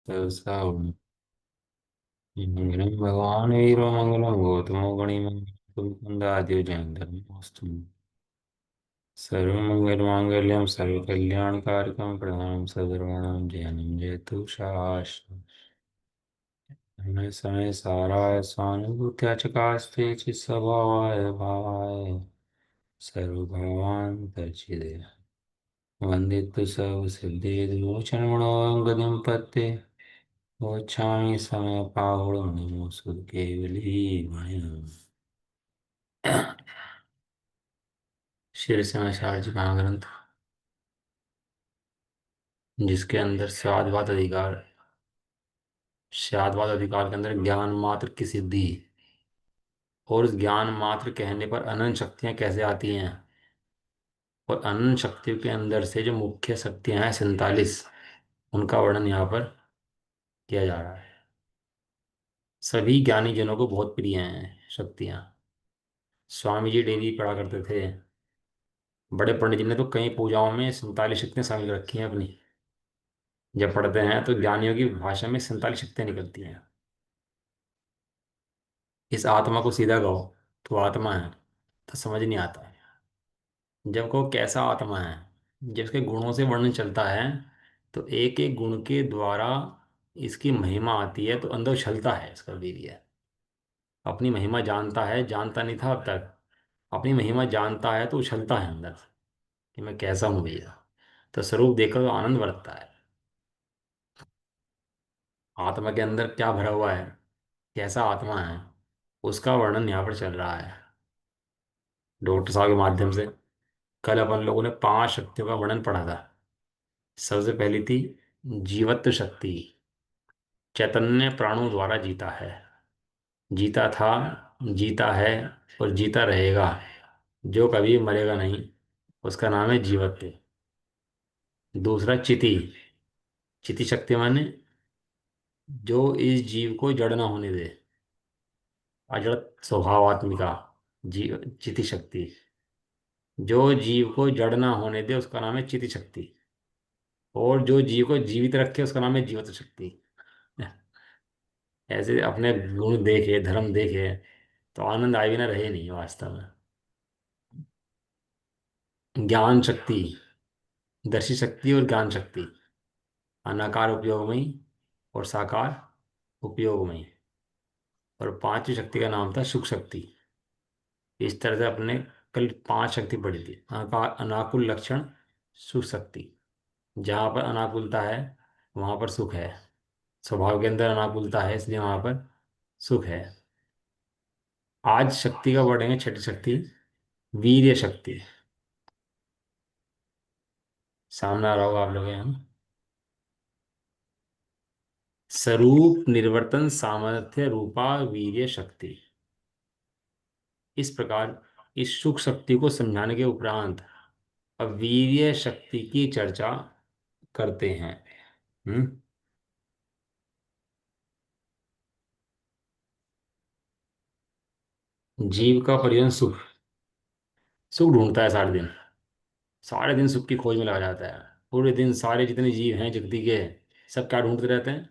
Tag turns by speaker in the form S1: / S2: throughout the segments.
S1: मंगलम भगवान वीरो मंगलम गौतमो गणिमंगलम कुंदाद्यो जैन धर्मोस्तुम सर्वमंगल मांगल्यम सर्वकल्याणकारकम प्रणाम सदर्वणम जयनम जयतु शाश्वतम् समय समय साराय स्वानुभूत्या चकास्ते चित्स्वभावाय भावाय सर्वभगवान तर्चिदे वंदितु सर्व सिद्धि विमोचन मनोंगदिम पत्ते गच्छामि समयपाहुणं नमो सुरकेवली शीर्ष समाचार जी महाग्रंथ जिसके अंदर स्वादवाद अधिकार के अंदर ज्ञान मात्र की सिद्धि और उस ज्ञान मात्र कहने पर अनंत शक्तियां कैसे आती हैं और अनंत शक्तियों के अंदर से जो मुख्य शक्तियां हैं 47 उनका वर्णन यहाँ पर किया जा रहा है। सभी ज्ञानी जनों को बहुत प्रिय हैं शक्तियां। स्वामी जी डेली पढ़ा करते थे। बड़े पंडित जी ने तो कई पूजाओं में 47 शक्तियां शामिल रखी हैं अपनी। जब पढ़ते हैं तो ज्ञानियों की भाषा में 47 शक्तियां निकलती हैं। इस आत्मा को सीधा कहो तो आत्मा है तो समझ नहीं आता है। जब कहो कैसा आत्मा है, जब इसके गुणों से वर्णन चलता है तो एक एक गुण के द्वारा इसकी महिमा आती है तो अंदर उछलता है इसका वीर्य। अपनी महिमा जानता है, जानता नहीं था अब तक। अपनी महिमा जानता है तो उछलता है अंदर से कि मैं कैसा हूँ भैया। तो स्वरूप देखकर तो आनंद बरसता है। आत्मा के अंदर क्या भरा हुआ है, कैसा आत्मा है, उसका वर्णन यहाँ पर चल रहा है डॉक्टर साहब के माध्यम से। कल अपन लोगों ने 5 शक्तियों का वर्णन पढ़ा था। सबसे पहली थी जीवत्व शक्ति। चैतन्य प्राणों द्वारा जीता है, जीता था, जीता है और जीता रहेगा। जो कभी मरेगा नहीं, उसका नाम है जीवत्व। दूसरा चिति। चिति शक्ति माने जो इस जीव को जड़ ना होने दे, अजड़ स्वभावात्मिका जीव चिति शक्ति। जो जीव को जड़ ना होने दे उसका नाम है चिति शक्ति। और जो जीव को जीवित रखे उसका नाम है जीवत शक्ति। ऐसे अपने गुण देखे, धर्म देखे तो आनंद आए बिना रहे नहीं वास्तव में। ज्ञान शक्ति, दर्शी शक्ति और ज्ञान शक्ति। अनाकार उपयोगमयी और साकार उपयोगमयी। और पांचवी शक्ति का नाम था सुख शक्ति। इस तरह से अपने कल 5 शक्ति पढ़ी थी। अनाकुल लक्षण सुख शक्ति। जहाँ पर अनाकुलता है वहाँ पर सुख है। स्वभाव के अंदर अनाकुलता है इसलिए वहाँ पर सुख है। आज शक्ति का पढ़ेंगे छठी शक्ति, वीर्य शक्ति। सामने आ रहा होगा आप लोग यहाँ। स्वरूप निर्वर्तन सामर्थ्य रूपा वीर्य शक्ति। इस प्रकार इस सुख शक्ति को समझाने के उपरांत अब वीर्य शक्ति की चर्चा करते हैं। हम्म। जीव का परिजन सुख, सुख ढूंढता है सारे दिन। सारे दिन सुख की खोज में लगा जाता है। पूरे दिन सारे जितने जीव हैं जगती के, सब क्या ढूंढते रहते हैं?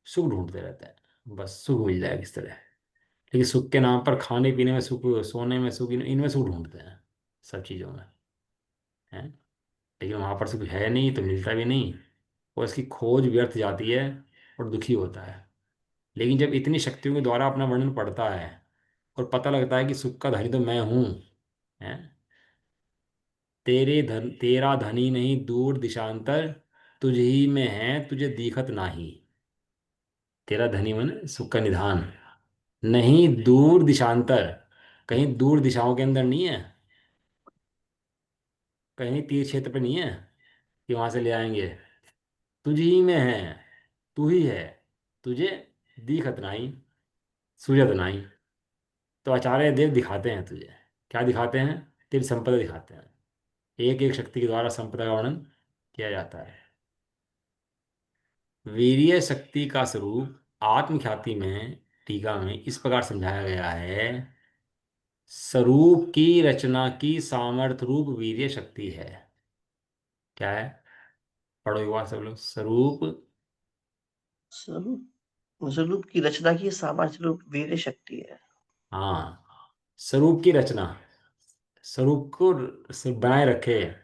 S1: सुख ढूंढते रहते हैं। बस सुख मिल जाए किस तरह। लेकिन सुख के नाम पर खाने पीने में सुख, सोने में सुख, इनमें सुख ढूंढते हैं, सब चीज़ों में है। लेकिन वहां पर सुख है नहीं तो मिलता भी नहीं। और इसकी खोज व्यर्थ जाती है और दुखी होता है। लेकिन जब इतनी शक्तियों के द्वारा अपना वर्णन पढ़ता है और पता लगता है कि सुख का धनी तो मैं हूं, है। तेरा धनी नहीं दूर दिशांतर, तुझ ही में है तुझे दिखत नाही। तेरा धनी मन सुख का निधान, नहीं दूर दिशांतर, कहीं दूर दिशाओं के अंदर नहीं है, कहीं तीर क्षेत्र पे नहीं है कि वहां से ले आएंगे। तुझ ही में है, तू ही है, तुझे दिखत नाही, सूझत नाही। तो आचार्य देव दिखाते हैं तुझे। क्या दिखाते हैं? तेरी संपदा दिखाते हैं। एक एक शक्ति के द्वारा संपदा का वर्णन किया जाता है। वीर्य शक्ति का स्वरूप आत्मख्याति में, टीका में इस प्रकार समझाया गया है। स्वरूप की रचना की सामर्थ्य रूप वीर्य शक्ति है। क्या है? पढ़ो एक बार सब लोग। स्वरूप
S2: स्वरूप, स्वरूप की रचना की सामर्थ्य रूप वीर्य शक्ति है।
S1: हाँ, स्वरूप की रचना, स्वरूप को बनाए रखे,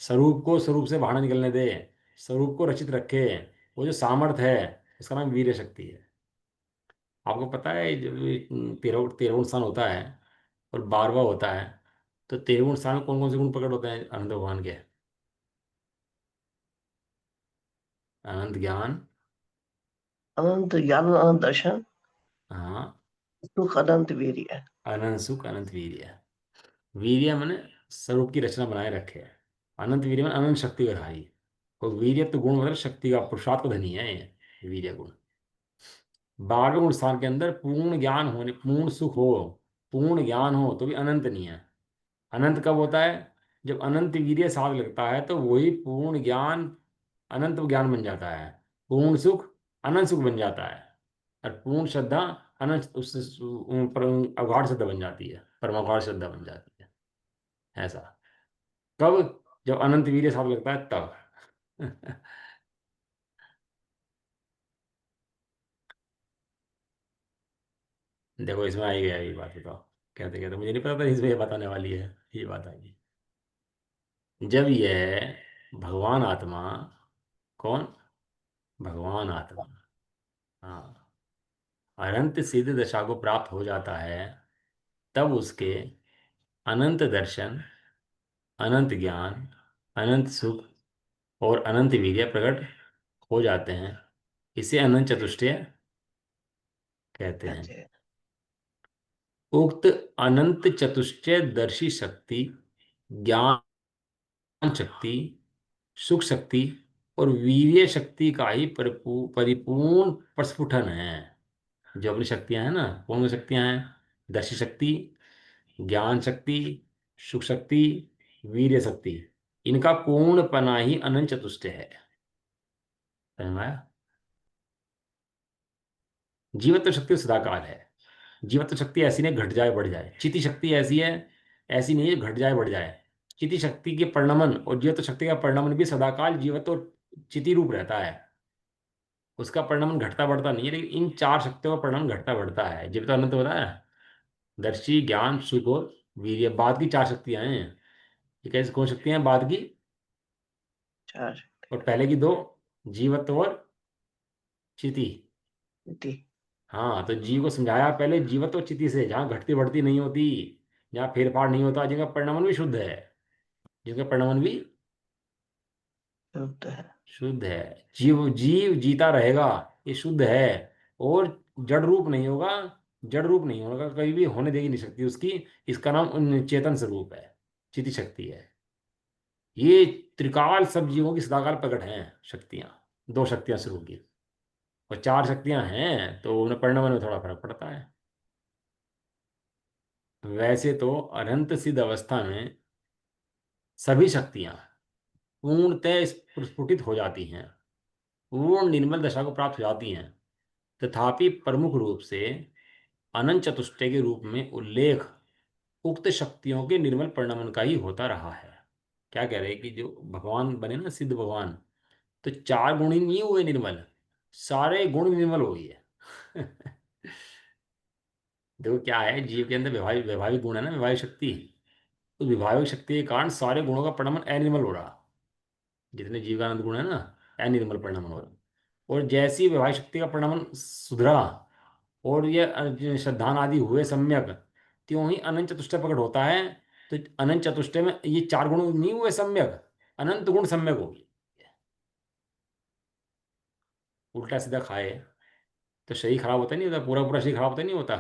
S1: स्वरूप को स्वरूप से बाहर निकलने दे, स्वरूप को रचित रखे, वो जो सामर्थ है, उसका नाम वीर्य शक्ति है। आपको पता है जब तेरह तेरह स्थान होता है और बारहवा होता है, तो तेरहवें स्थान में कौन कौन से गुण प्रकट होते हैं अनंत भगवान के? अनंत ज्ञान।
S2: अनंत ज्ञान, अनंत दर्शन,
S1: हाँ।
S2: सुख, अनंत वीर्य।
S1: अनंत सुख, अनंत वीर्य। वीर्य मैंने स्वरूप की रचना बनाए रखे है। अनंत वीर्य में अनंत शक्ति का धारी। और वीर्य तो गुण मतलब शक्ति का, पुरुषार्थ का धनी है ये वीर्य गुण। 12वें गुण स्थान के अंदर पूर्ण ज्ञान होने, पूर्ण सुख हो, पूर्ण ज्ञान हो तो भी अनंत नहीं है। अनंत कब होता है? जब अनंत वीर्य साथ लगता है तो वही पूर्ण ज्ञान अनंत ज्ञान बन जाता है। पूर्ण सुख अनंत सुख बन जाता है। और पूर्ण श्रद्धा अनंत उससे अगाध श्रद्धा बन जाती है, परमागाध श्रद्धा बन जाती है। ऐसा कब? जब अनंत वीर्य साथ लगता है तब। देखो इसमें आई गया ये बात, बताओ। कहते कहते मुझे नहीं पता था इसमें ये बताने वाली है, ये बात आई। जब यह भगवान आत्मा, कौन? भगवान आत्मा, हाँ, अनंत सिद्ध दशा को प्राप्त हो जाता है, तब उसके अनंत दर्शन, अनंत ज्ञान, अनंत सुख और अनंत वीर्य प्रकट हो जाते हैं। इसे अनंत चतुष्टय कहते हैं।
S2: कहते हैं।
S1: उक्त अनंत चतुष्टय दर्शी शक्ति, ज्ञान शक्ति, सुख शक्ति और वीर्य शक्ति का ही परिपूर्ण प्रस्फुटन है। जो अपनी शक्तियां हैं ना, कौन सी शक्तियां हैं? दर्शी शक्ति, ज्ञान शक्ति, सुख शक्ति, वीर्य शक्ति, इनका पूर्णपना ही अनंत चतुष्टय है। समझ में आया? जीवत्व शक्ति सदाकाल है। जीवत्व शक्ति ऐसी नहीं घट जाए बढ़ जाए। चिति शक्ति ऐसी है, ऐसी नहीं है घट जाए बढ़ जाए। चिति शक्ति के परिणमन और जीवत्व शक्ति का परिणमन भी सदाकाल जीवत्व और चिति रूप रहता है। उसका परिणमन घटता बढ़ता नहीं है, लेकिन इन चार शक्तियों का परिणाम घटता बढ़ता है। जीवित अनंत होता है, दर्शी, ज्ञान, सुख और वीर्य, बाद की चार शक्तियां हैं। ये कैसे कौन शक्तियां हैं बाद की?
S2: चार।
S1: और पहले की दो, जीवत्व और चिति।
S2: इति।
S1: हाँ, तो जीव को समझाया पहले जीवत्व और चिति से, जहाँ घटती बढ़ती नहीं होती, जहाँ फेर फाड़ नहीं होता, जिनका परिणमन भी शुद्ध है, जिनका परिणमन भी
S2: शुद्ध है।
S1: शुद्ध है। जीव जीव जीता रहेगा, ये शुद्ध है। और जड़ रूप नहीं होगा, जड़ रूप नहीं होगा, कभी भी होने देगी नहीं सकती उसकी। इसका नाम चेतन स्वरूप है, चिति शक्ति है। ये त्रिकाल सब जीवों की सदाकाल प्रकट हैं शक्तियां। दो शक्तियां शुरू की, और चार शक्तियां हैं तो उन्हें परिणमन में थोड़ा फर्क पड़ता है। वैसे तो अनंत सिद्ध अवस्था में सभी शक्तियां पूर्णतः स्फुटित हो जाती हैं, पूर्ण निर्मल दशा को प्राप्त हो जाती हैं। तथापि प्रमुख रूप से अनंत चतुष्टय के रूप में उल्लेख उक्त शक्तियों के निर्मल परिणमन का ही होता रहा है। क्या कह रहे हैं कि जो भगवान बने ना, सिद्ध भगवान, तो चार गुण ही नहीं हुए निर्मल, सारे गुण निर्मल हो गई है। देखो क्या है, जीव के अंदर वैभाविक वैभाविक गुण है ना, वैभाविक शक्ति। उस वैभाविक शक्ति के कारण सारे गुणों का परिणमन अनिर्मल हो रहा। जितने जीवानंद गुण है ना, अनिर्मल परिणमन हो रहा। और जैसी वैवाहिक शक्ति का परिणमन सुधरा और ये श्रद्धान आदि हुए सम्यक, त्यों ही अनंत चतुष्टय प्रकट होता है। तो अनंत चतुष्टय में ये चार गुण नहीं हुए सम्यक, अनंत गुण सम्यक होगी। उल्टा सीधा खाए तो शरीर खराब होता नहीं होता, पूरा पूरा शरीर खराब होता नहीं होता।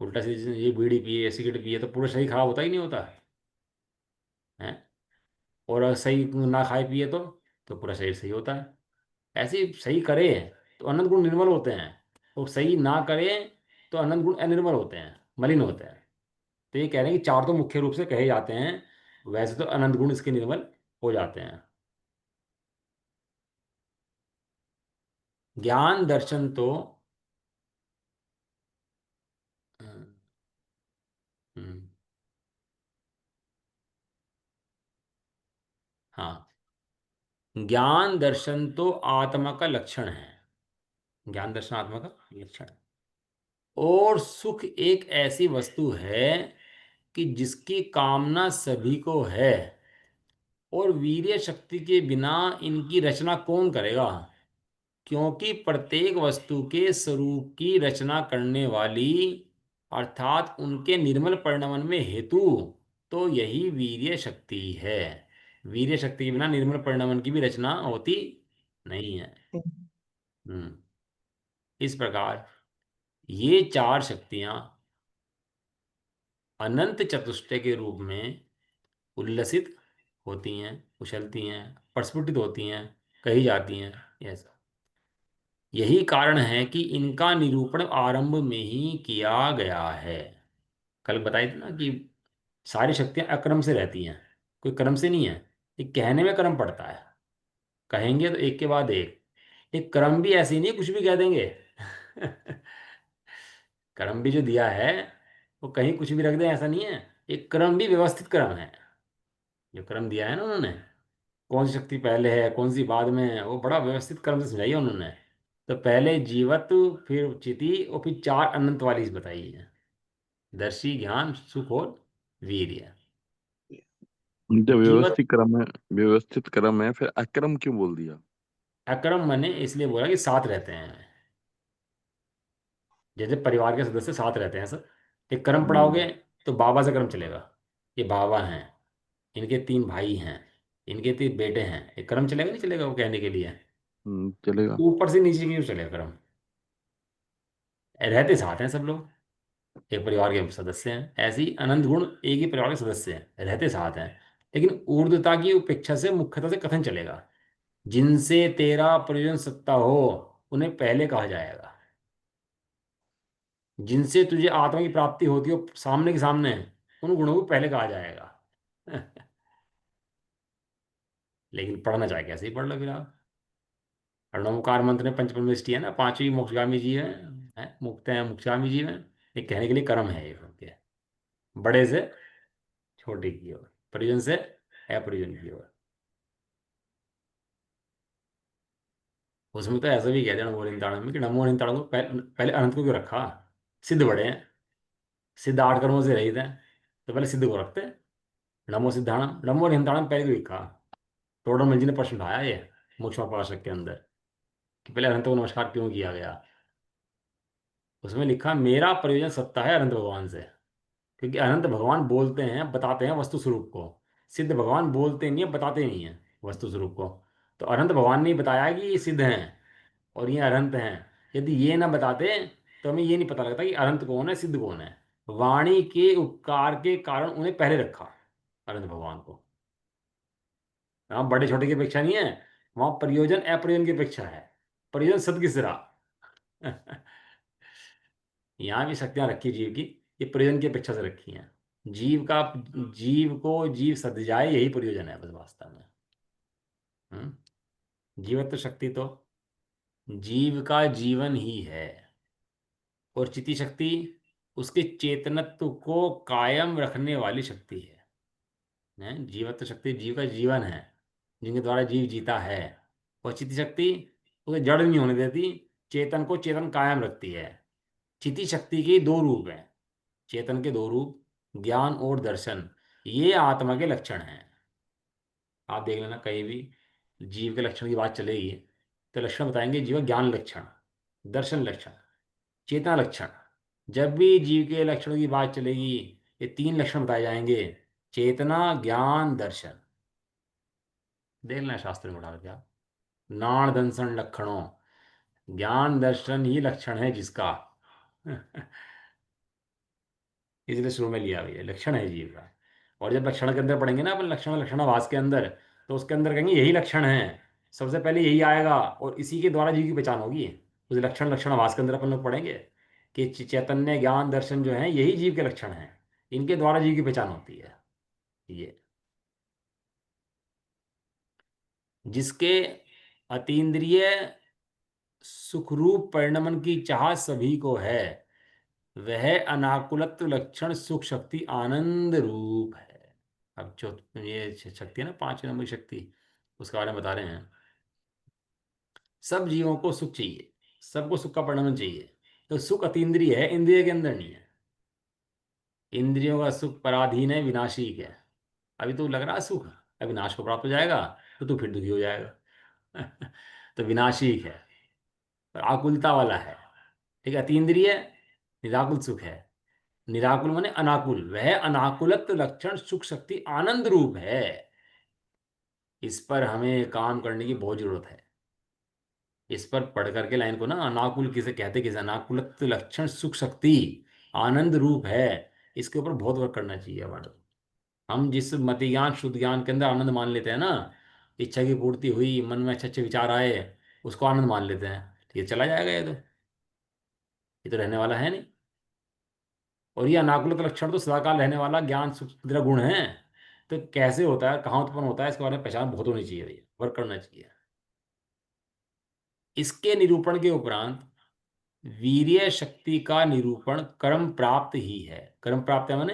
S1: उल्टा सीधा ये बीड़ी पिए, सिगरेट पिए तो पूरा शरीर खराब होता ही नहीं होता है। और अगर सही ना खाए पिए तो पूरा शरीर सही होता है। ऐसे ही सही करे तो अनंत गुण निर्मल होते हैं, और सही ना करे तो अनंत गुण अनिर्मल होते हैं, मलिन होते हैं। तो ये कह रहे हैं कि चार तो मुख्य रूप से कहे जाते हैं, वैसे तो अनंत गुण इसके निर्मल हो जाते हैं। ज्ञान दर्शन तो हम्म, हम्म, हाँ, ज्ञान दर्शन तो आत्मा का लक्षण है। ज्ञान दर्शन आत्मा का लक्षण है। और सुख एक ऐसी वस्तु है कि जिसकी कामना सभी को है, और वीर्य शक्ति के बिना इनकी रचना कौन करेगा? क्योंकि प्रत्येक वस्तु के स्वरूप की रचना करने वाली, अर्थात उनके निर्मल परिणमन में हेतु, तो यही वीर्य शक्ति है। वीर्य शक्ति के बिना निर्मल परिणमन की भी रचना होती नहीं है। हम्म। इस प्रकार ये चार शक्तियां अनंत चतुष्टय के रूप में उल्लसित होती हैं, उछलती हैं, प्रस्फुटित होती हैं, कही जाती हैं। ऐसा यही कारण है कि इनका निरूपण आरंभ में ही किया गया है। कल बताई थी ना कि सारी शक्तियां अक्रम से रहती हैं, कोई क्रम से नहीं है। ये कहने में क्रम पड़ता है, कहेंगे तो एक के बाद एक क्रम भी ऐसे ही नहीं कुछ भी कह देंगे। क्रम भी जो दिया है वो कहीं कुछ भी रख दें ऐसा नहीं है। एक क्रम भी व्यवस्थित क्रम है, जो क्रम दिया है ना उन्होंने, कौन सी शक्ति पहले है कौन सी बाद में है, वो बड़ा व्यवस्थित क्रम से समझाइए उन्होंने। तो पहले जीवत्व, फिर चिति, और फिर चार अनंत वाली बताई है। दर्शी, ज्ञान, सुख और वीर्य।
S2: Yeah.
S3: जब
S1: जीवत
S3: व्यवस्थित क्रम है फिर अक्रम क्यों बोल दिया?
S1: अक्रम मैंने इसलिए बोला कि साथ रहते हैं, जैसे परिवार के सदस्य साथ रहते हैं सर। एक क्रम
S3: हम्म।
S1: पढ़ाओगे तो बाबा से क्रम चलेगा। ये बाबा हैं, इनके तीन भाई हैं, इनके तीन बेटे हैं, एक क्रम चलेगा नहीं चलेगा वो कहने के लिए।
S3: चलेगा।
S1: ऊपर से नीचे की ओर चलेगा क्रम। रहते साथ हैं सब लोग, एक परिवार के सदस्य हैं। ऐसे ही अनंत गुण एक ही परिवार के सदस्य हैं, रहते साथ हैं। लेकिन ऊर्ध्वता की उपेक्षा से मुख्यतः से कथन चलेगा। जिनसे तेरा प्रयोजन सत्ता हो उन्हें पहले कहा जाएगा। जिनसे तुझे आत्मा की प्राप्ति होती हो सामने के सामने, उन गुणों को पहले कहा जाएगा। लेकिन पढ़ना चाहे कैसे ही पढ़ लो फिर आप। प्रणवकार मंत्र में पंचपरमेष्टि है ना, पांचवी मोक्षगामी जीव है, मुक्त है मोक्षगामी जीव है। ये कहने के लिए कर्म है ये उनके, बड़े से छोटे की ओर, परिजन से अपरिजन की ओर। उसमें तो ऐसा भी कहते हैं नमो ताड़न में कि नमो ताड़न को पहले अनंत को क्यों रखा? सिद्ध बड़े हैं, सिद्ध आठ कर्मों से रहित हैं, तो पहले सिद्ध को रखते हैं। नमो सिद्धाणम, नमो ताड़न पहले क्यों लिखा? टोडरमल जी ने प्रश्न उठाया ये मोक्षोपासक के अंदर, कि पहले अनंत को नमस्कार क्यों किया गया। उसमें लिखा मेरा प्रयोजन सत्ता है अनंत भगवान से। क्योंकि अनंत भगवान बोलते हैं, बताते हैं वस्तु स्वरूप को। सिद्ध भगवान बोलते नहीं है, बताते नहीं है वस्तु स्वरूप को। तो अनंत भगवान ने बताया कि ये सिद्ध हैं और ये अनंत हैं। यदि ये ना बताते तो हमें ये नहीं पता लगता कि अनंत कौन है सिद्ध कौन है। वाणी के उपकार के कारण उन्हें पहले रखा, अनंत भगवान को। हाँ, बड़े छोटे की अपेक्षा नहीं है, वहां प्रयोजन अप्रयोजन की अपेक्षा है। प्रयोजन सद की सिरा। यहाँ भी शक्तियां रखी जीव की, ये प्रयोजन की अपेक्षा से रखी हैं। जीव का, जीव को जीव सद जाए यही प्रयोजन है बस वास्तव में। जीवत्व शक्ति तो जीव का जीवन ही है। और चिति शक्ति उसके चेतनत्व को कायम रखने वाली शक्ति है। जीवत्व शक्ति जीव का जीवन है, जिनके द्वारा जीव जीता है। और चिति शक्ति उसे जड़ नहीं होने देती, चेतन को चेतन कायम रखती है। चिति शक्ति के दो रूप हैं, चेतन के दो रूप, ज्ञान और दर्शन। ये आत्मा के लक्षण हैं। आप देख लेना कहीं भी जीव के लक्षण की बात चलेगी तो लक्षण बताएंगे, जीव ज्ञान लक्षण, दर्शन लक्षण, चेतना लक्षण। जब भी जीव के लक्षणों की बात चलेगी ये तीन लक्षण बताए जाएंगे, चेतना, ज्ञान, दर्शन। देख लेना शास्त्र में उठा क्या, नाण दंसन लक्षणों, ज्ञान दर्शन ही लक्षण है जिसका। इसलिए शुरू में लिया हुआ है, लक्षण है जीव का। और जब लक्षण के अंदर पढ़ेंगे ना अपन, लक्षण लक्षणावास के अंदर, तो उसके अंदर कहेंगे यही लक्षण है, सबसे पहले यही आएगा और इसी के द्वारा जीव की पहचान होगी। उस लक्षण लक्षणावास के अंदर अपन लोग पढ़ेंगे कि चैतन्य, ज्ञान, दर्शन जो है यही जीव के लक्षण हैं, इनके द्वारा जीव की पहचान होती है। ये जिसके अतीन्द्रिय सुखरूप परिणमन की चाह सभी को है, वह अनाकुलत्व लक्षण सुख शक्ति आनंद रूप है। अब जो ये शक्ति है ना, 5 नंबर की शक्ति, उसके बारे में बता रहे हैं। सब जीवों को सुख चाहिए, सबको सुख का परिणाम चाहिए। तो सुख अतीन्द्रिय है, इंद्रिय के अंदर नहीं है। इंद्रियों का सुख पराधीन है, विनाशी है। अभी तो लग रहा है सुख, अभी विनाश को प्राप्त हो जाएगा तो तू फिर दुखी हो जाएगा। तो विनाशी है, और आकुलता वाला है। ठीक है, अतीन्द्रिय निराकुल सुख है। निराकुल माने अनाकुल, वह अनाकुलत लक्षण सुख शक्ति आनंद रूप है। इस पर हमें काम करने की बहुत जरूरत है। इस पर पढ़ करके लाइन को ना, अनाकुल किसे कहते, किसे अनाकुलत लक्षण सुख शक्ति आनंद रूप है, इसके ऊपर बहुत वर्क करना चाहिए हमारे। हम जिस मति ज्ञान शुद्ध ज्ञान के अंदर आनंद मान लेते हैं ना, इच्छा की पूर्ति हुई, मन में अच्छे अच्छे विचार आए, उसको आनंद मान लेते हैं। तो ये चला जाएगा, ये तो रहने वाला है नहीं। और ये अनाकुलत लक्षण तो सदाकाल रहने वाला ज्ञान सुख तेरा गुण है। तो कैसे होता है, कहाँ उत्पन्न होता है, इसके बारे में पहचान बहुत होनी चाहिए भैया, वर्क करना चाहिए। इसके निरूपण के उपरांत वीर्य शक्ति का निरूपण कर्म प्राप्त ही है। कर्म प्राप्त है माने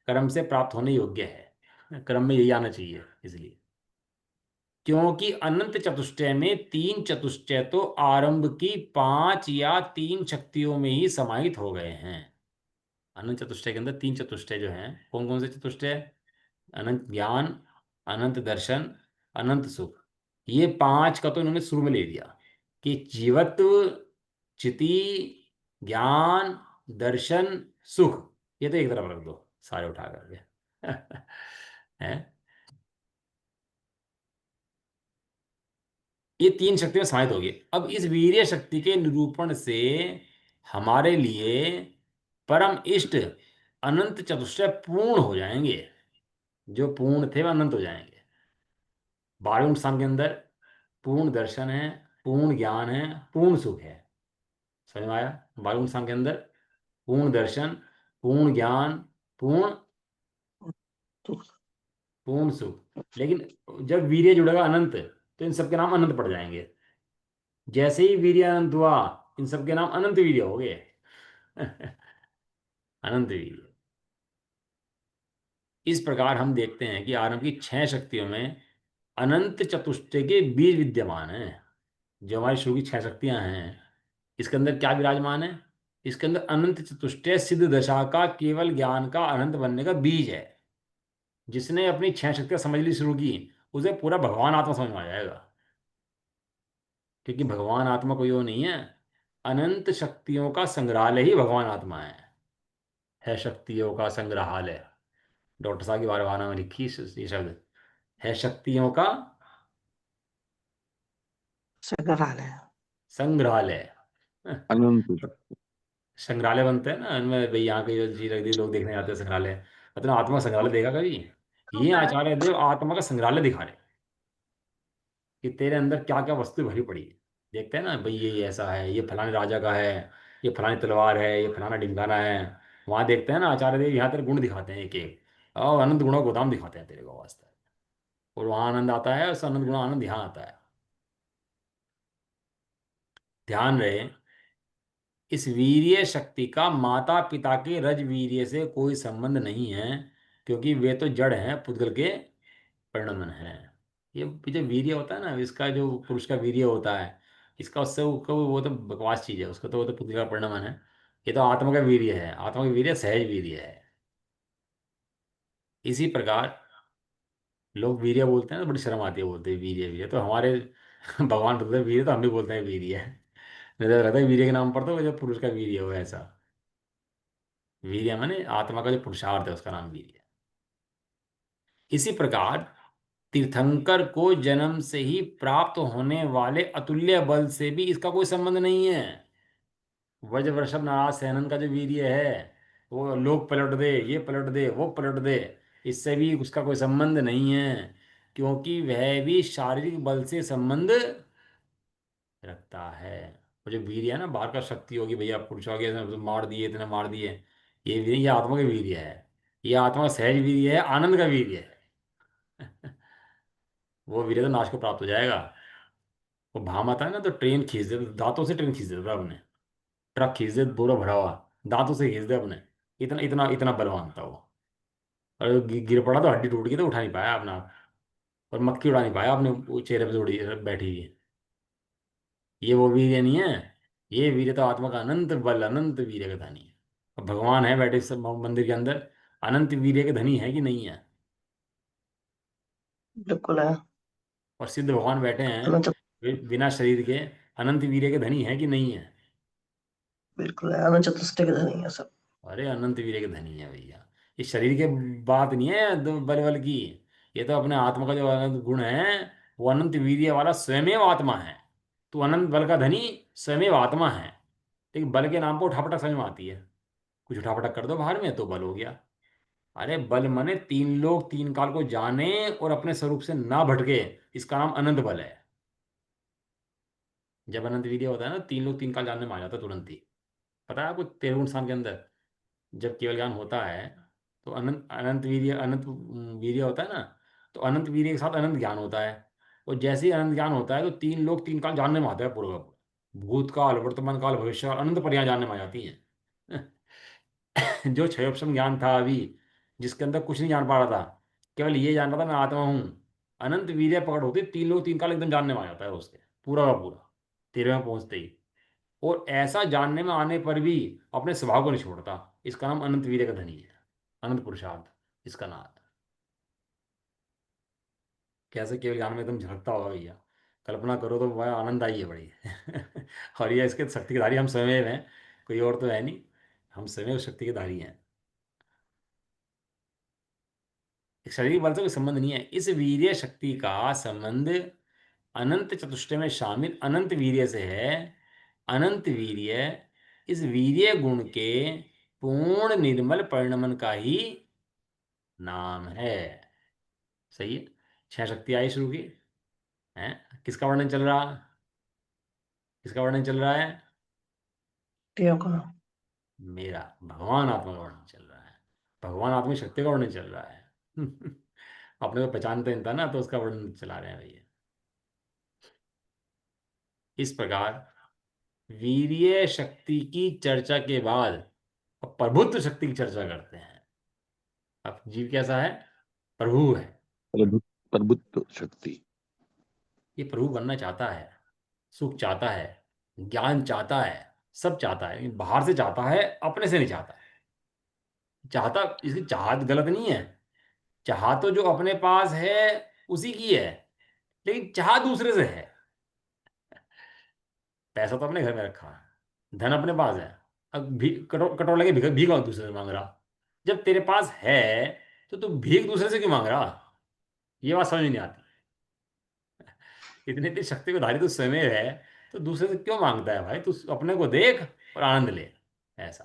S1: कर्म से प्राप्त होने योग्य है, कर्म में यही आना चाहिए। इसलिए क्योंकि अनंत चतुष्टय में तीन चतुष्टय तो आरंभ की पांच या तीन शक्तियों में ही समाहित हो गए हैं। अनंत चतुष्टय के अंदर तीन चतुष्टय जो हैं, कौन कौन से चतुष्टय? अनंत ज्ञान, अनंत दर्शन, अनंत सुख। ये पांच का तो इन्होंने शुरू में ले दिया कि जीवत्व, चिति, ज्ञान, दर्शन, सुख, ये तो एक तरफ रख दो सारे उठा करके। हैं? ये तीन शक्तियां समाहित होगी। अब इस वीर्य शक्ति के निरूपण से हमारे लिए परम इष्ट अनंत चतुष्टय पूर्ण हो जाएंगे। जो पूर्ण थे वह अनंत हो जाएंगे। 12वें स्थान के अंदर पूर्ण दर्शन है, पूर्ण ज्ञान है, पूर्ण सुख है। समझ में आया? 12वें स्थान के अंदर पूर्ण दर्शन, पूर्ण ज्ञान, पूर्ण
S2: सुख।
S1: पूर्ण सुख। लेकिन जब वीर्य जुड़ेगा अनंत, तो इन सबके नाम अनंत पड़ जाएंगे। जैसे ही वीर्य अनंत हुआ, इन सबके नाम अनंत वीर्य हो गए। अनंत वीर्य। इस प्रकार हम देखते हैं कि आरंभ की छह शक्तियों में अनंत चतुष्टय के बीज विद्यमान हैं। जो हमारी शुरू की छह शक्तियां हैं, इसके अंदर क्या विराजमान है? इसके अंदर अनंत चतुष्टय सिद्ध दशा का केवल ज्ञान का अनंत बनने का बीज है। जिसने अपनी छह शक्तियां समझ ली शुरू की, उसे पूरा भगवान आत्मा समझ में आ जाएगा। क्योंकि भगवान आत्मा कोई और नहीं है, अनंत शक्तियों का संग्रहालय ही भगवान आत्मा है शक्तियों का संग्रहालय। डॉक्टर साहब की बारहवाना में लिखी ये शब्द, है शक्तियों का
S2: संग्रहालय।
S1: संग्रहालय।
S3: अनंत
S1: संग्रहालय बनते हैं ना इनमें भाई, यहाँ के जो जी रखती लोग देखने आते हैं संग्रहालय। मतलब आत्मा संग्रहालय देखा कभी? ये आचार्य देव आत्मा का संग्रहालय दिखा रहे हैं कि तेरे अंदर क्या क्या वस्तु भरी पड़ी है। देखते हैं ना भाई, ये ऐसा है, ये फलाने राजा का है, ये फलानी तलवार है, ये फलाना ढिमकाना है। वहां देखते हैं ना आचार्य देव यहाँ तेरे गुण दिखाते हैं एक एक, और अनंत गुणों का गोदाम दिखाते हैं तेरे को वास्ते। और वहां आनंद आता है, उस अनंत गुणा आनंद यहाँ आता है। ध्यान रहे, इस वीर्य शक्ति का माता पिता के रज वीर्य से कोई संबंध नहीं है, क्योंकि वे तो जड़ हैं, पुद्गल के परिणमन है। ये जो वीर्य होता है ना, इसका जो पुरुष का वीर्य होता है, इसका उससे वो तो बकवास चीज है, उसका तो वो तो पुद्गल का परिणमन है। ये तो आत्मा का वीर्य है, आत्मा का वीर्य सहज वीर्य है। इसी प्रकार लोग वीर्य बोलते हैं तो बड़ी शर्म आती है, बोलते हैं वीर्य वीर्य तो हमारे भगवान बोलते हैं वीर्य, तो हम भी बोलते हैं वीर्य है। नहीं तो रहता है वीर्य के नाम पर, तो वो जो पुरुष का वीर्य हो ऐसा। वीर्य माने आत्मा का जो पुरुषार्थ है, उसका नाम वीर्य है। इसी प्रकार तीर्थंकर को जन्म से ही प्राप्त होने वाले अतुल्य बल से भी इसका कोई संबंध नहीं है। वज्र वृषभ नाराज सेनन का जो वीर्य है, वो लोग पलट दे, ये पलट दे, वो पलट दे, इससे भी उसका कोई संबंध नहीं है। क्योंकि वह भी शारीरिक बल से संबंध रखता है। वो जो वीर्य है ना, बाहर का शक्ति होगी भैया, पुरुष हो गया, इसने मार दिए, इतने मार दिए, ये वीर्य, ये आत्मा का वीर्य है। ये आत्मा का सहज वीर्य है, आनंद का वीर्य है। वो वीर्य तो नाश को प्राप्त हो जाएगा। वो भाम आता है ना, तो ट्रेन खींच दे, दांतों से ट्रेन खींच देता था अपने, ट्रक खींच दे पूरा भरा हुआ, दांतों से खींच दे अपने। इतना इतना इतना बलवान था वो। और गिर पड़ा तो हड्डी टूट गई, तो उठा नहीं पाया अपना आप। और मक्खी उड़ा नहीं पाया अपने वो चेहरे पे से उड़ी बैठी हुई। ये वो वीर्य नहीं है। ये वीर्य तो आत्मा का अनंत बल, अनंत वीर्य का धनी है। अब भगवान है बैठे सब मंदिर के अंदर, अनंत वीर्य के धनी है कि नहीं है?
S2: बिल्कुल है।
S1: और सिद्ध भगवान बैठे हैं
S2: अनंत,
S1: बिना शरीर के, अनंत वीर्य के धनी है कि नहीं है?
S2: बिल्कुल है, अनंत चतुष्टय के धनी है सब।
S1: अरे अनंत वीर्य के धनी है भैया। इस शरीर के बात नहीं है बल बल की। ये तो अपने आत्मा का जो अनंत गुण है, वो अनंत वीर्य वाला स्वयमेव आत्मा है। तू अनंत बल का धनी स्वयमेव आत्मा है। लेकिन बल के नाम पर उठापटक समझ में आती है। कुछ उठापटक कर दो बाहर में तो बल हो गया। अरे बल माने तीन लोग तीन काल को जाने और अपने स्वरूप से ना भटके, इसका नाम अनंत बल है। जब अनंत वीर्य होता है ना, तीन लोग तीन काल जानने में आ जाता है तुरंत ही। पता है आपको, 13 इंसान के अंदर जब केवल ज्ञान होता है, तो अनंत अनंत वीर्य, अनंत वीर्य होता है ना, तो अनंत वीर्य के साथ अनंत ज्ञान होता है। और जैसे ही अनंत ज्ञान होता है तो तीन लोग तीन काल जानने में आते हैं पूर्व, भूतकाल वर्तमान काल भविष्य काल, अनंत परियां जानने में आ जाती हैं। जो क्षयोपम ज्ञान था अभी, जिसके अंदर कुछ नहीं जान पा रहा था, केवल ये जान रहा था मैं आत्मा हूँ, अनंत वीर्य पकड़ होती, तीन लोग तीन काल एकदम जानने में आ जाता है उसके, पूरा का पूरा 13वें पहुंचते ही। और ऐसा जानने में आने पर भी अपने स्वभाव को नहीं छोड़ता, इसका नाम अनंत वीर्य का धनी है, अनंत पुरुषार्थ इसका नाम है। कैसे केवल ज्ञान में एकदम झलकता होगा भैया, कल्पना करो तो वह आनंद आई है बड़ी। और ये इसके शक्ति के धारी हम स्वयं हैं, कोई और तो है नहीं, हम स्वयं शक्ति के धारी हैं। शारीरिक बल से कोई संबंध नहीं है, इस वीर्य शक्ति का संबंध अनंत चतुष्टय में शामिल अनंत वीर्य से है। अनंत वीर्य इस वीर्य गुण के पूर्ण निर्मल परिणमन का ही नाम है। सही है। छह शक्ति आई शुरू की है। किसका वर्णन चल रहा, किसका वर्णन चल रहा है?
S2: क्यों का?
S1: मेरा भगवान आत्मा का वर्णन चल रहा है, भगवान आत्मा की शक्ति का वर्णन चल रहा है। अपने को पहचानते नहीं था ना, तो उसका वर्णन चला रहे हैं भैया। इस प्रकार वीर्य शक्ति की चर्चा के बाद अब प्रभुत्व शक्ति की चर्चा करते हैं। अब जीव कैसा है? प्रभु है।
S3: प्रभु प्रभुत्व शक्ति।
S1: ये प्रभु बनना चाहता है, सुख चाहता है, ज्ञान चाहता है, सब चाहता है, लेकिन बाहर से चाहता है, अपने से नहीं चाहता। चाहता, इसकी चाहत गलत नहीं है, चाह तो जो अपने पास है उसी की है, लेकिन चाह दूसरे से है। पैसा तो अपने घर में रखा है, धन अपने पास है, अब भी कटोर लगे भीख भीख दूसरे से मांग रहा। जब तेरे पास है तो तू भीख दूसरे से क्यों मांग रहा? ये बात समझ नहीं आती। इतनी इतनी शक्ति को धारी तू स्वयं है, तो दूसरे से क्यों मांगता है भाई? तू अपने को देख और आनंद ले। ऐसा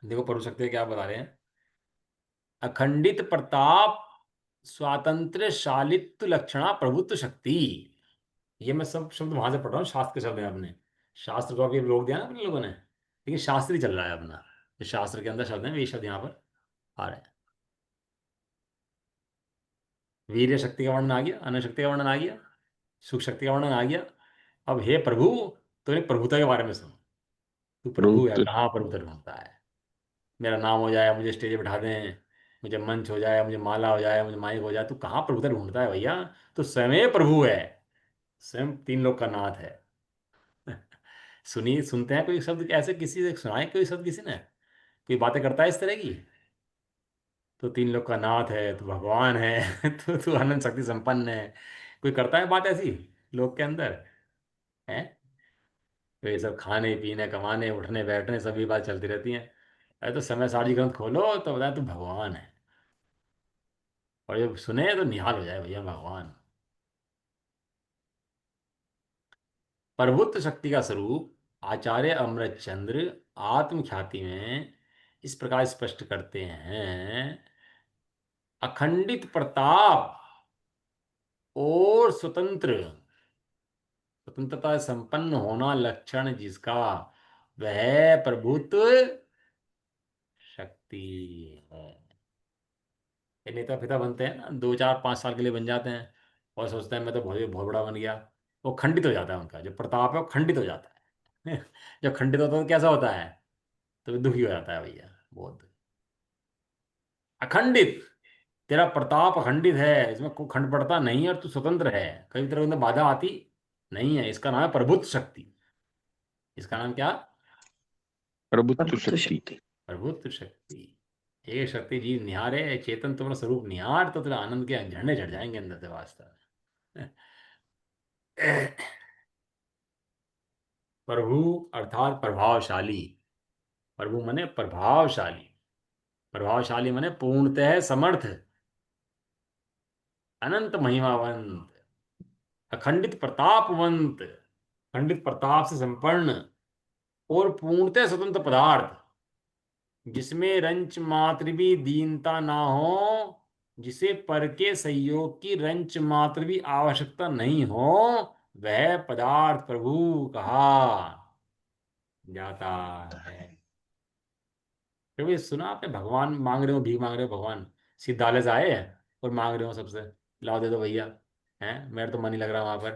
S1: देखो, परम शक्ति क्या बता रहे हैं? अखंडित प्रताप, स्वातंत्र शालित्व लक्षणा प्रभुत्व शक्ति। ये मैं सब शब्द वहां से पढ़ रहा हूँ, शास्त्र के शब्द हैं अपने। शास्त्र को अभी रोक दिया ना अपने लोगों ने, लेकिन शास्त्र ही चल रहा है अपना। जो शास्त्र के अंदर शब्द हैं, वे शब्द यहाँ पर आ रहे हैं। वीर्य शक्ति का वर्णन आ गया, अन्न शक्ति का वर्णन आ गया, सुख शक्ति का वर्णन आ गया। अब हे प्रभु, तो एक प्रभुता के बारे में सुन। तू प्रभु है,
S3: प्रभुत्व।
S1: कहाँ प्रभुता ढूंढता है? मेरा नाम हो जाए, मुझे स्टेज पे बैठा दें, मुझे मंच हो जाए, मुझे माला हो जाए, मुझे माइक हो जाए, तू कहाँ प्रभुता ढूंढता है भैया? तो स्वयं प्रभु है, स्वयं तीन लोग का नाथ है। सुनिए, सुनते हैं कोई शब्द ऐसे, किसी से सुनाए कोई शब्द किसी ने? कोई बातें करता है इस तरह की? तो तीन लोग का नाथ है, तो भगवान है। तो अनंत शक्ति संपन्न है। कोई करता है बात ऐसी लोग के अंदर? है? तो ये सब खाने पीने कमाने उठने बैठने सभी बात चलती रहती हैं। अरे तो समय सारजी ग्रंथ खोलो तो बताए तो भगवान है। और जब सुने तो निहाल हो जाए भैया, भगवान। प्रभुत्व शक्ति का स्वरूप आचार्य अमृतचंद्र आत्मख्याति में इस प्रकार स्पष्ट करते हैं। अखंडित प्रताप और स्वतंत्र, स्वतंत्रता से संपन्न होना लक्षण जिसका, वह प्रभुत्व शक्ति है। ये नेता फिता बनते हैं ना, 2 4 5 साल के लिए बन जाते हैं और सोचते हैं मैं तो बहुत बहुत बड़ा बन गया। वो खंडित हो जाता है, उनका जो प्रताप है वो खंडित हो जाता है। जब खंडित होता है तो कैसा होता है? तो दुखी हो जाता है भैया, बहुत। अखंडित, तेरा प्रताप अखंडित है, इसमें कोई खंड पड़ता नहीं है, और तू स्वतंत्र है, कभी तेरे अंदर बाधा आती नहीं है, इसका नाम है प्रभुत्व शक्ति। इसका नाम क्या?
S3: प्रभुत्व
S2: प्रभुत्व
S3: शक्ति।
S2: शक्ति।
S1: प्रभुत्व शक्ति। एक शक्ति जीव निहारे, चेतन तुम्हारा स्वरूप निहार, तो तेरा आनंद के झंडे चढ़ जाएंगे अंदर से वास्तव में। प्रभु अर्थात प्रभावशाली। प्रभु मने प्रभावशाली। प्रभावशाली मने पूर्णतः समर्थ, अनंत महिमावंत, अखंडित प्रतापवंत, खंडित प्रताप से संपन्न और पूर्णतः स्वतंत्र पदार्थ, जिसमें रंच मात्र भी दीनता ना हो, जिसे पर के सहयोग की रंच मात्र भी आवश्यकता नहीं हो, वह पदार्थ प्रभु कहा जाता है। कभी सुना आपने, भगवान मांग रहे हो, भीख मांग रहे हो, भगवान सिद्धालय से आए हैं और मांग रहे हो सबसे, लाओ दे दो भैया, हैं मेरा तो मन नहीं लग रहा वहां पर,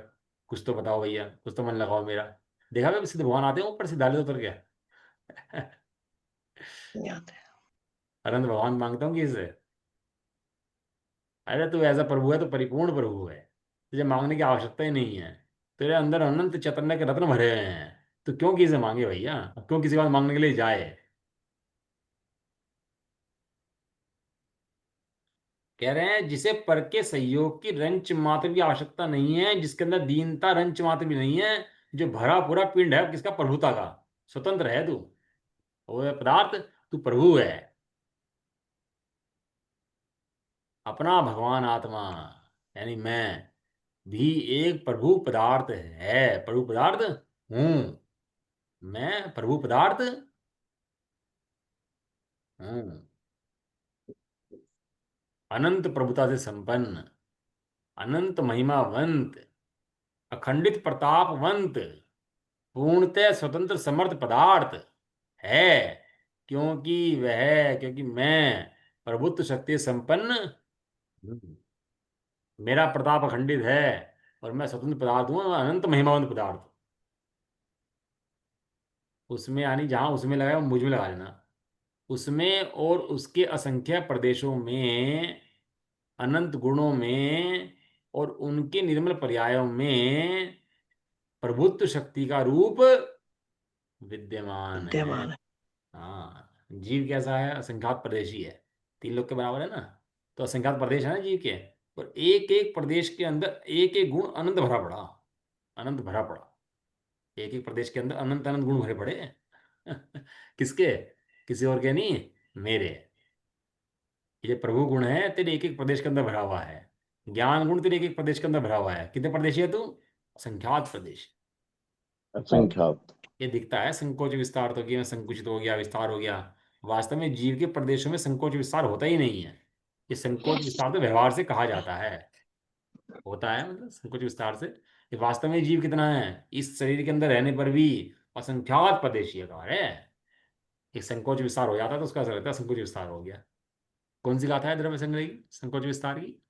S1: कुछ तो बताओ भैया, कुछ तो मन लगाओ मेरा। देखा कभी सिद्ध भगवान आते हैं ऊपर सिद्धालय से उतर के?
S2: याद है।
S1: अनंत भगवान मांगता हूँ किससे? अरे तू ऐसा प्रभु है तो परिपूर्ण प्रभु है, तुझे मांगने की आवश्यकता ही नहीं है। तेरे अंदर अनंत चैतन्य के रत्न भरे हुए हैं, तो क्यों किसी से मांगे भैया, क्यों किसी बात मांगने के लिए जाए? कह रहे हैं जिसे पर के सहयोग की रंच मात्र भी आवश्यकता नहीं है, जिसके अंदर दीनता रंच मात्र भी नहीं है, जो भरा पूरा पिंड है किसका, प्रभुता का, स्वतंत्र है तू, वो है पदार्थ, तू प्रभु है, अपना भगवान आत्मा, यानी मैं भी एक प्रभु पदार्थ है, प्रभु पदार्थ हूं, मैं प्रभु पदार्थ हूं, अनंत प्रभुता से संपन्न, अनंत महिमावंत, अखंडित प्रतापवंत, पूर्णतः स्वतंत्र समर्थ पदार्थ है, क्योंकि मैं प्रभुत्व शक्ति संपन्न हूं। मेरा प्रताप अखंडित है और मैं स्वतंत्र पदार्थ हूं, अनंत महिमावंत पदार्थ। उसमें यानी जहां उसमें लगाया मुझ में लगा लेना, उसमें और उसके असंख्य प्रदेशों में, अनंत गुणों में और उनके निर्मल पर्यायों में प्रभुत्व शक्ति का रूप विद्यमान है।
S2: विद्यमान है।
S1: हाँ, जीव कैसा है, असंख्यात प्रदेशी है, तीन लोग के बराबर है ना, तो असंख्यात प्रदेश है ना जीव के, और एक एक प्रदेश के अंदर एक एक गुण अनंत भरा पड़ा, अनंत भरा पड़ा, एक एक प्रदेश के अंदर अनंत अनंत गुण भरे पड़े हैं। किसके? किसी और के नहीं, मेरे। ये प्रभु गुण है तेरे एक एक प्रदेश के अंदर भरा हुआ है, ज्ञान गुण तेरे एक एक प्रदेश के अंदर भरा हुआ है। कितने प्रदेशी है तू? असंख्यात प्रदेश।
S3: असंख्यात।
S1: ये दिखता है संकोच विस्तार तो, कि मैं संकुचित हो गया, विस्तार हो गया, वास्तव में जीव के प्रदेशों में संकोच विस्तार होता ही नहीं है। ये संकोच विस्तार तो व्यवहार से कहा जाता है, होता है मतलब संकोच विस्तार से। ये वास्तव में जीव कितना है, इस शरीर के अंदर रहने पर भी असंख्यात प्रदेशीय है। एक संकोच विस्तार हो जाता है तो उसका असर रहता है संकोच विस्तार हो गया। कौन सी गाथा है द्रव्य संग्रह की, संकोच विस्तार की?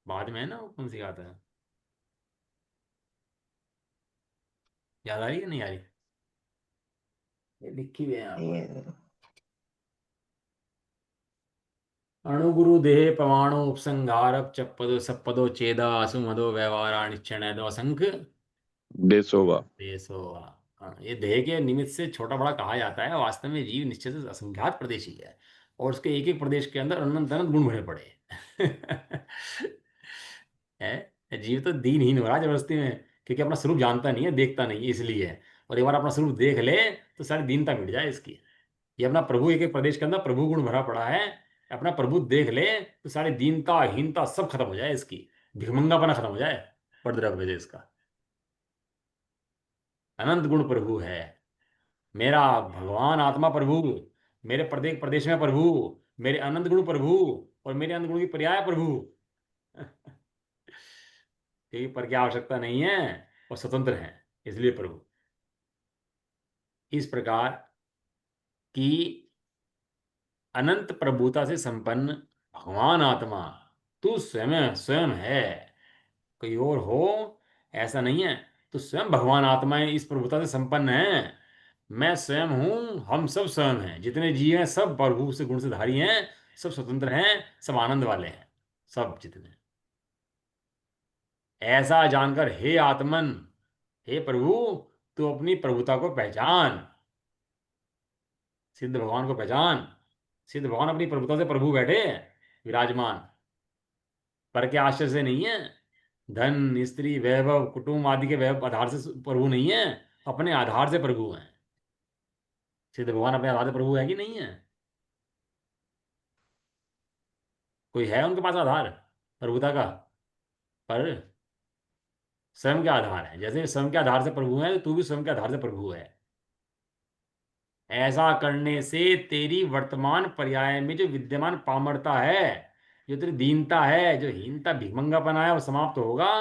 S1: बाद में है ना, वो कौन सी गाथा है, याद आ रही है नहीं आ रही? ये लिखी हुई है यहाँ पर।
S2: ये
S1: अणुगुरु देह पवाणु उपसंहारक चपदो सपदो चेदा असुमदो व्यवहाराणिक्षण दो असंख
S3: देसोवा।
S1: देशो। हाँ, ये देह के निमित्त से छोटा बड़ा कहा जाता है, वास्तव में जीव निश्चित से असंख्यात प्रदेशी है, और उसके एक एक प्रदेश के अंदर अनंत अनंत गुण भरे पड़े हैं। है जीव तो दीनहीन हो रहा है जबरदस्ती में, क्योंकि अपना स्वरूप जानता नहीं है, देखता नहीं है, इसलिए। और एक बार अपना स्वरूप देख ले तो सारी दीनता मिट जाए इसकी। ये अपना प्रभु एक एक प्रदेश के अंदर प्रभु गुण भरा पड़ा है, अपना प्रभु देख ले तो सारी दीनता हीनता सब खत्म हो जाए इसकी, भिखमंगापना खत्म हो जाए, पड़द्रव्य से इसका। अनंत गुण प्रभु है, मेरा भगवान आत्मा प्रभु, मेरे प्रत्येक प्रदेश में प्रभु, मेरे अनंत गुण प्रभु, और मेरे अनंत गुण की पर्याय प्रभु। क्योंकि पर की आवश्यकता नहीं है और स्वतंत्र है, इसलिए प्रभु। इस प्रकार की अनंत प्रभुता से संपन्न भगवान आत्मा तू स्वयं स्वयं है, कोई और हो ऐसा नहीं है। तो स्वयं भगवान आत्माएं इस प्रभुता से संपन्न है, मैं स्वयं हूं, हम सब स्वयं हैं, जितने जीव हैं सब प्रभु से गुण से धारी हैं, सब स्वतंत्र हैं, सब आनंद वाले हैं, सब जितने। ऐसा जानकर हे आत्मन, हे प्रभु, तू अपनी प्रभुता को पहचान, सिद्ध भगवान को पहचान। सिद्ध भगवान अपनी प्रभुता से प्रभु बैठे विराजमान, पर के आश्रय से नहीं है। धन स्त्री वैभव कुटुंब आदि के वैभव आधार से प्रभु नहीं है, अपने आधार से प्रभु हैं। सिद्ध भगवान अपने आधार से प्रभु है कि नहीं है? कोई है उनके पास आधार प्रभुता का? पर स्वयं के आधार है। जैसे स्वयं के आधार से प्रभु है, तो तू भी स्वयं के आधार से प्रभु है। ऐसा करने से तेरी वर्तमान पर्याय में जो विद्यमान पामरता है, जो तेरी दीनता है, जो हीनता भिखमंगापना है, वो समाप्त होगा।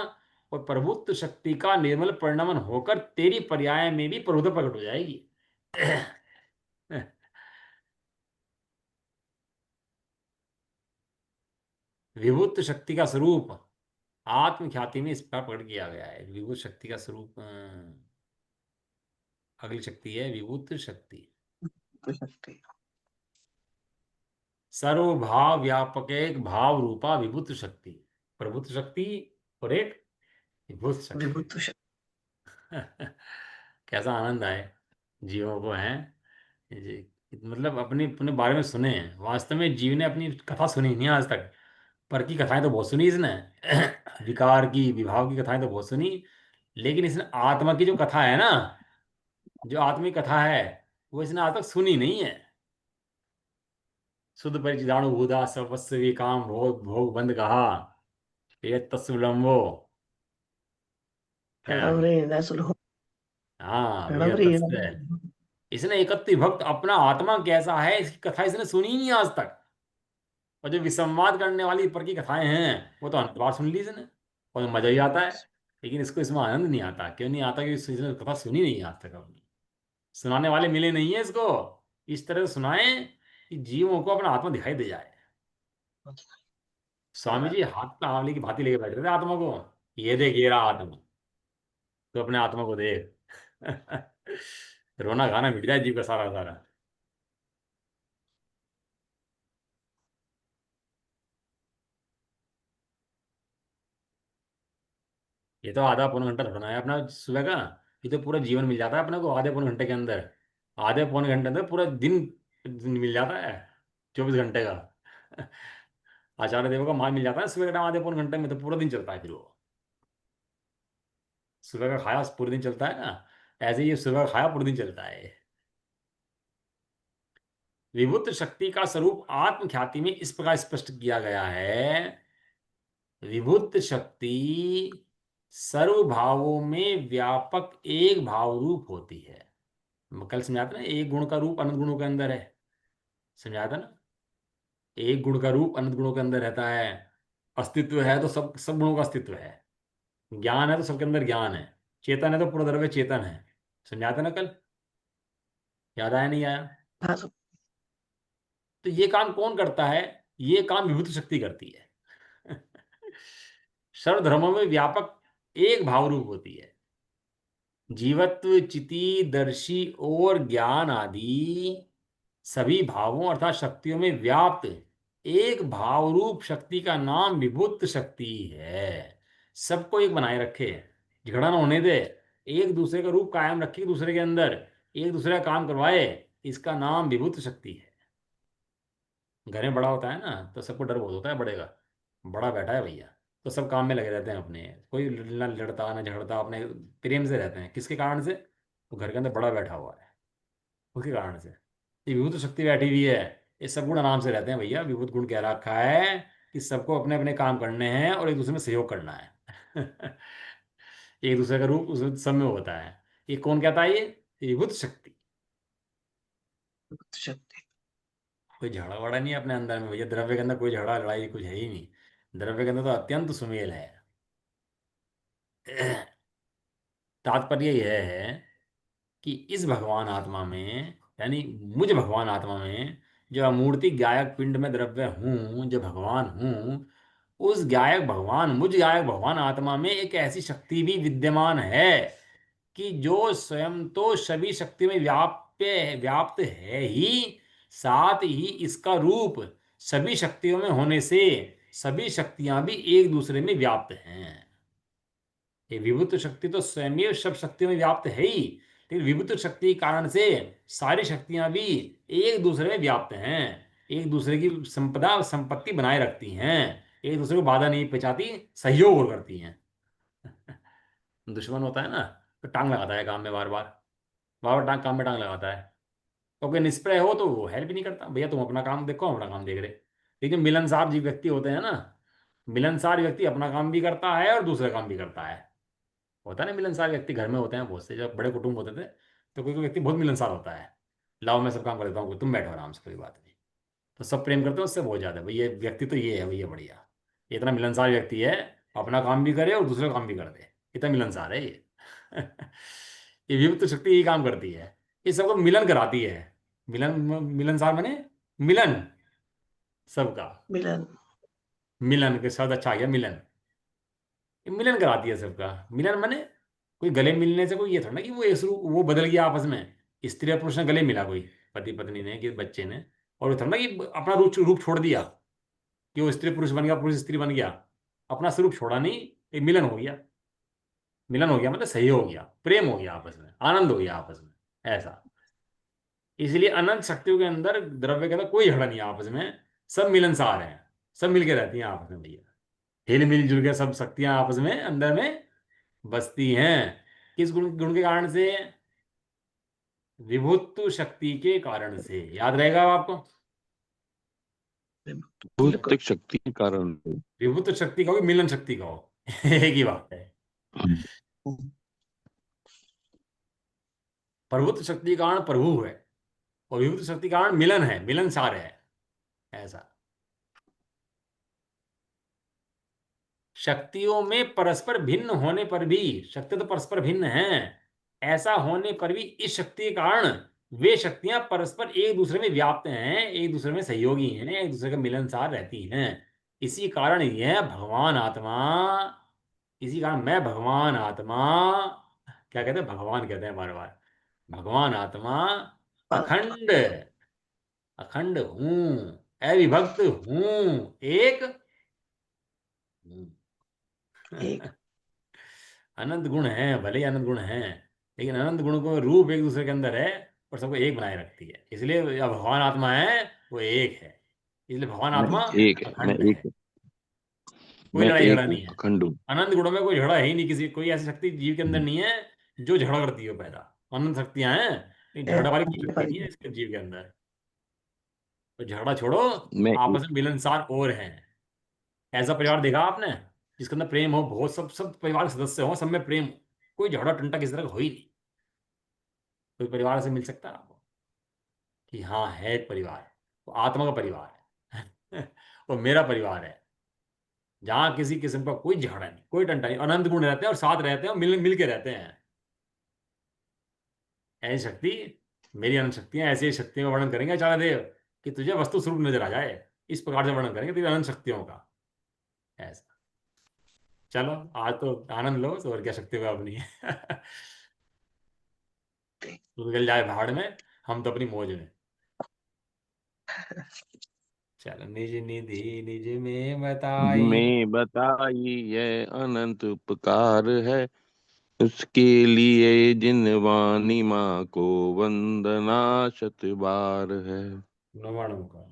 S1: और प्रभुत्व शक्ति का निर्मल परिणमन होकर तेरी पर्याय में भी प्रभुत्व प्रकट हो जाएगी। विभुत्व शक्ति का स्वरूप आत्म ख्याति में इस पर प्रकट किया गया है। विभुत शक्ति का स्वरूप अगली शक्ति है विभुत शक्ति।
S2: तो शक्ति।
S1: सर्वभाव व्यापक एक भाव रूपा विभुत शक्ति। प्रभुत्व शक्ति और एक विभुत शक्ति।
S2: विभुत शक्ति।
S1: कैसा आनंद आए जीवों को है। मतलब अपने अपने बारे में सुने हैं। वास्तव में जीव ने अपनी कथा सुनी नहीं आज तक। पर की कथाएं तो बहुत सुनी इसने। विकार की विभाव की कथाएं तो बहुत सुनी, लेकिन इसने आत्मा की जो कथा है ना, जो आत्मिक कथा है, वो इसने आज तक सुनी नहीं है। शुद्ध परिचिदाणु भूदा सर्वस्वी काम भोग भोग बंद कहा, ये तत्सुलंबो। क्या?
S2: प्रणव रे न सुनो।
S1: हाँ भैया
S2: प्रणव रे
S1: तत्स है। इसने एकत्व भक्त अपना आत्मा कैसा है इसकी कथा इसने सुनी ही नहीं आज तक। और जो विसंवाद करने वाली ऊपर की कथाएं हैं, वो तो अंत बार सुन ली इसने, और मजा ही आता है। लेकिन इसको इसमें आनंद नहीं आता। क्यों नहीं आता? कि इसने कथा सुनी नहीं आज तक अपनी। सुनाने वाले मिले नहीं है इसको। इस तरह से सुनाए कि जीवों को अपना आत्मा दिखाई दे जाए। स्वामी जी हाथ पे आंवले की भांति लेके बैठे थे आत्मा को। ये देख ये रहा आत्मा, तो अपने आत्मा को देख। रोना गाना मिट जाए जीव का सारा सारा। ये तो आधा पौन घंटा थोड़ा है अपना सुबह का। ये तो पूरा जीवन मिल जाता है अपने को आधे पौन घंटे के अंदर। आधे पौन घंटे अंदर पूरा दिन मिल जाता है, 24 घंटे का। आचार्य देव का माल मिल जाता है सुबह के टाइम आधे पौन घंटे में, तो पूरा दिन चलता है फिर वो। सुबह का खाया पूरे दिन चलता है ना, ऐसे ही ये सुबह का खाया पूरे दिन चलता है। विभुत शक्ति का स्वरूप आत्म ख्याति में इस प्रकार स्पष्ट किया गया है। विभुत शक्ति सर्व भावों में व्यापक एक भाव रूप होती है। मैं कल समझाया था ना, एक गुण का रूप अनंत गुणों के अंदर है। समझाया था ना, एक गुण का रूप अनंत गुणों के अंदर रहता है। अस्तित्व है तो सब सब गुणों का अस्तित्व है। ज्ञान है तो सबके अंदर ज्ञान है। चेतन है तो पूरा द्रव्य चेतन है। समझाया था ना कल? याद आया नहीं आया?
S2: हाँ सब।
S1: तो ये काम कौन करता है? ये काम विभूत शक्ति करती है। सर्व धर्मों में व्यापक एक भाव रूप होती है। जीवत्व चिति दर्शी और ज्ञान आदि सभी भावों अर्थात शक्तियों में व्याप्त एक भाव रूप शक्ति का नाम विभुत शक्ति है। सबको एक बनाए रखे, झगड़ा ना होने दे, एक दूसरे का रूप कायम रखे दूसरे के अंदर, एक दूसरे का काम करवाए, इसका नाम विभुत शक्ति है। घर में बड़ा होता है ना, तो सबको डर बहुत होता है बड़े का। बड़ा बैठा है भैया, तो सब काम में लगे रहते हैं अपने। कोई ना लड़ता ना झगड़ता, अपने प्रेम से रहते हैं। किसके कारण से? तो घर के अंदर बड़ा बैठा हुआ है, उसके कारण से। ये विभूत शक्ति बैठी हुई है। ये सब गुण आराम से रहते हैं भैया। विभूत गुण कह रखा है कि सबको अपने अपने काम करने हैं और एक दूसरे में सहयोग करना है। एक दूसरे का रूप उस सब में होता है। ये कौन कहता है? ये विभूत शक्ति।
S2: विभुत शक्ति।
S1: कोई झगड़ा वड़ा नहीं है अपने अंदर में भैया। द्रव्य के अंदर कोई झगड़ा लड़ाई कुछ है ही नहीं। द्रव्य के अंदर तो अत्यंत सुमेल है। तात्पर्य यह है कि इस भगवान आत्मा में, यानी मुझ भगवान आत्मा में, जो अमूर्ति गायक पिंड में द्रव्य हूँ, जो भगवान हूँ, उस गायक भगवान, मुझ गायक भगवान आत्मा में एक ऐसी शक्ति भी विद्यमान है कि जो स्वयं तो सभी शक्ति में व्याप्त है ही, साथ ही इसका रूप सभी शक्तियों में होने से सभी शक्तियां भी एक दूसरे में व्याप्त हैं। ये विभुत शक्ति तो स्वयं सब शक्तियों में व्याप्त है ही, लेकिन विभुत शक्ति के कारण से सारी शक्तियां भी एक दूसरे में व्याप्त हैं, एक दूसरे की संपदा संपत्ति बनाए रखती हैं, एक दूसरे को बाधा नहीं पहुंचाती, सहयोग और करती हैं। दुश्मन होता है ना, तो टांग लगाता है काम में, बार बार बार बार टांग काम में टांग लगाता है। तो कोई निष्प्रय हो तो वो हेल्प ही नहीं करता, भैया तुम अपना काम देखो, हम अपना काम देख रहे। लेकिन मिलनसार जी व्यक्ति होते हैं ना, मिलनसार व्यक्ति अपना काम भी करता है और दूसरा काम भी करता है। होता है ना, मिलनसार व्यक्ति घर में होते हैं बहुत से, जब बड़े कुटुंब होते थे तो कोई कोई व्यक्ति बहुत मिलनसार होता है। लाओ मैं सब काम कर देता हूँ, तुम बैठो आराम से, कोई बात नहीं। तो सब प्रेम करते हैं उससे बहुत ज्यादा, भाई ये व्यक्ति तो ये है भैया बढ़िया, ये इतना मिलनसार व्यक्ति है, अपना काम भी करे और दूसरा काम भी कर दे, इतना मिलनसार है ये। ये विभुत शक्ति यही काम करती है, ये सबको मिलन कराती है। मिलन, मिलनसार माने मिलन सबका,
S2: मिलन।
S1: मिलन के शब्द अच्छा आ गया, मिलन। ये मिलन कराती है सबका। मिलन माने कोई गले मिलने से कोई ये थोड़ा ना कि वो एक वो बदल गया आपस में, स्त्री और पुरुष ने गले मिला, कोई पति पत्नी ने कि बच्चे ने, और वो थोड़ा ना कि अपना रूप रूप छोड़ दिया, कि वो स्त्री पुरुष बन गया, पुरुष स्त्री बन गया, अपना स्वरूप छोड़ा नहीं। एक मिलन हो गया। मिलन हो गया मतलब सही हो गया, प्रेम हो गया आपस में, आनंद हो गया आपस में, ऐसा। इसलिए अनंत शक्तियों के अंदर, द्रव्य के अंदर कोई झगड़ा नहीं है आपस में, सब मिलनसार हैं, सब मिलके रहती हैं आपस में भैया। हिल मिल जुल के सब शक्तियां आपस में अंदर में बसती हैं। किस गुण गुण के कारण से? विभुत्व शक्ति के कारण से, याद रहेगा आपको।
S2: बिल्कुल।
S3: भौतिक शक्ति के कारण।
S1: विभुत्व शक्ति कहो कि मिलन शक्ति कहो, एक ही बात है। प्रभुत्व शक्ति के कारण प्रभु है, और विभुत्व शक्ति के कारण मिलन है, मिलनसार है, ऐसा। शक्तियों में परस्पर भिन्न होने पर भी, शक्ति तो परस्पर भिन्न हैं, ऐसा होने पर भी इस शक्ति के कारण वे शक्तियां परस्पर एक दूसरे में व्याप्त हैं, एक दूसरे में सहयोगी हैं, एक दूसरे का मिलनसार रहती हैं। इसी कारण यह भगवान आत्मा, इसी कारण मैं भगवान आत्मा, क्या कहते हैं, भगवान कहते हैं बार बार, भगवान आत्मा
S2: आत्मा।
S1: अखंड, अखंड हूं, अविभक्त हूं, एक हूं।
S2: एक।
S1: अनंत गुण है, भले ही अनंत गुण है, लेकिन अनंत गुण को रूप एक दूसरे के अंदर है, और सबको एक बनाए रखती है। इसलिए अब भगवान आत्मा है, वो एक है, इसलिए भगवान
S3: मैं
S1: आत्मा
S3: एक है,
S1: अखंड है। कोई
S3: मैं
S1: लड़ाई झगड़ा
S3: एक हूँ,
S1: नहीं है,
S3: अखंड हूँ।
S1: अनंत गुणों में कोई झगड़ा है ही नहीं, किसी कोई ऐसी शक्ति जीव के अंदर नहीं है जो झगड़ा करती हो पैदा। अनंत शक्तियां हैं, लेकिन झगड़ा वाली कोई शक्ति नहीं है इसके जीव के अंदर। तो झगड़ा छोड़ो,
S3: मैं
S1: आपस
S3: एक।
S1: में मिलनसार और हैं। ऐसा परिवार देखा आपने जिसके अंदर प्रेम हो, बहुत सब सब परिवार के सदस्य हो, सब में प्रेम हो, कोई झगड़ा टंटा किसी तरह का हो ही नहीं। कोई परिवार से मिल सकता है आपको कि हाँ है एक परिवार, वो आत्मा का परिवार है। वो मेरा परिवार है, जहाँ किसी किस्म का कोई झगड़ा नहीं, कोई टंटा नहीं, अनंत गुण रहते हैं और साथ रहते हैं और मिल के रहते हैं। ऐसी शक्ति, मेरी अनंत शक्तियां, ऐसी शक्तियों का वर्णन करेंगे आचार्य देव कि तुझे वस्तु स्वरूप नजर आ जाए, इस प्रकार से वर्णन करेंगे तेरी अनंत शक्तियों का, ऐसा। चलो, आज तो आनंद लो, तो और क्या शक्ति होगा अपनी। तू निकल जाए भाड़ में, हम तो अपनी मौज में। चलो, निज निधि निज में बताई।
S3: में बताई ये अनंत उपकार है, उसके लिए जिन वाणी माँ को वंदना शत बार है।
S1: नमन का।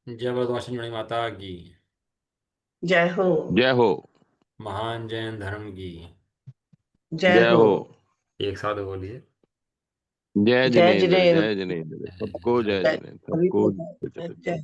S1: जय बदमाशन बड़ी माता की,
S2: जय हो।
S3: जय हो।
S1: महान जैन धर्म की।
S2: जय
S3: जय
S2: हो।
S3: हो।
S1: एक साथ बोलिए।
S3: जय
S2: जय
S3: जिनेन्द्र,
S2: जिनेन्द्र।
S3: जय जिनेन्द्र,
S1: जय
S3: सबको जय
S2: जय
S3: जिनेन्द्र,
S2: सभी
S3: सबको
S2: को
S3: जय
S2: जय।
S3: जिनेन्द्र।
S2: जय।